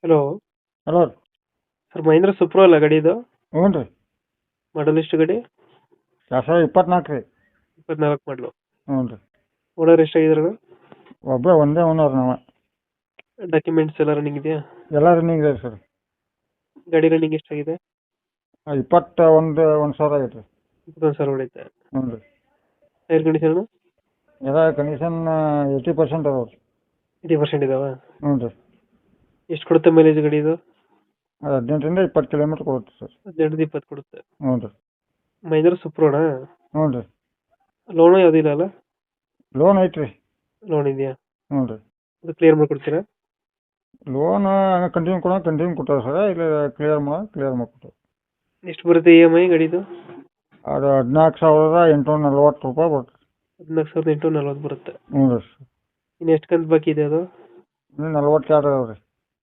Hello. Hello ರೀ. Sir Mahendra Supro ಅಲ್ಲ ಗಾಡಿ ಇದು? ಹ್ಞೂ ರೀ. ಮಾಡಲ್ ಎಷ್ಟು ಗಾಡಿ? 2024 ರೀ. 24 ಮಾಡಲು. ಹ್ಞೂ ರೀ. ಓನರ್ ಎಷ್ಟಾಗಿದ್ರು? ಒಂದೇ ಓನರ್ ನಾವು. ಡಾಕ್ಯುಮೆಂಟ್ಸ್ ಎಲ್ಲ ರನ್ನಿಂಗ್ ಇದೆಯಾ? ಎಲ್ಲ ರನ್ನಿಂಗ್ ಇದೆ ಸರ್. ಗಾಡಿ ರನ್ನಿಂಗ್ ಎಷ್ಟಾಗಿದೆ? 21,000 ಆಗೈತೆ ರೀ. 21,000 ಹೊಡೈತೆ. ಹ್ಞೂ ರೀ. Tyre condition? ಎಲ್ಲ ಕಂಡೀಷನ್ 80% ಅದಾವೆ ರೀ. 80% ಇದಾವ? ಹ್ಞೂ ರೀ. ಎಷ್ಟು ಕೊಡುತ್ತೆ ಮೈಲೇಜ್ ಗಾಡಿ ಇದು? ಅದು 18-20 ಕಿಲೋಮೀಟ್ರ್ ಕೊಡುತ್ತೆ ಸರ್. 18-20 ಕೊಡುತ್ತೆ. ಹ್ಞೂ ರೀ. ಮಹೇಂದ್ರ ಸುಪ್ರೋನಾ? ಹ್ಞೂ ರೀ. ಲೋನು ಯಾವುದಿಲ್ಲ ಅಲ್ಲ? ಲೋನ್ ಐತೆ ರೀ. ಲೋನ್ ಇದೆಯಾ? ಹ್ಞೂ ರೀ. ಅದು ಕ್ಲಿಯರ್ ಮಾಡ್ಕೊಡ್ತೀರಾ? ಲೋನ್ ಕಂಟಿನ್ಯೂ ಕೊಡ್ತಾರೆ ಸರ್. ಇಲ್ಲ ಕ್ಲಿಯರ್ ಮಾಡಿಕೊಡ್ತಾರೆ. ಎಷ್ಟು ಬರುತ್ತೆ ಇ ಎಮ್ ಐ ಗಾಡಿದು? ಅದು 14,840 ರೂಪಾಯಿ ಬರುತ್ತೆ. 14,840 ಬರುತ್ತೆ. ಹ್ಞೂ ರೀ. ಇನ್ನು ಎಷ್ಟು ಕಂತು ಬಾಕಿ ಇದೆ ಅದು? ಇನ್ನು 42 ಅದಾವೆ ರೀ.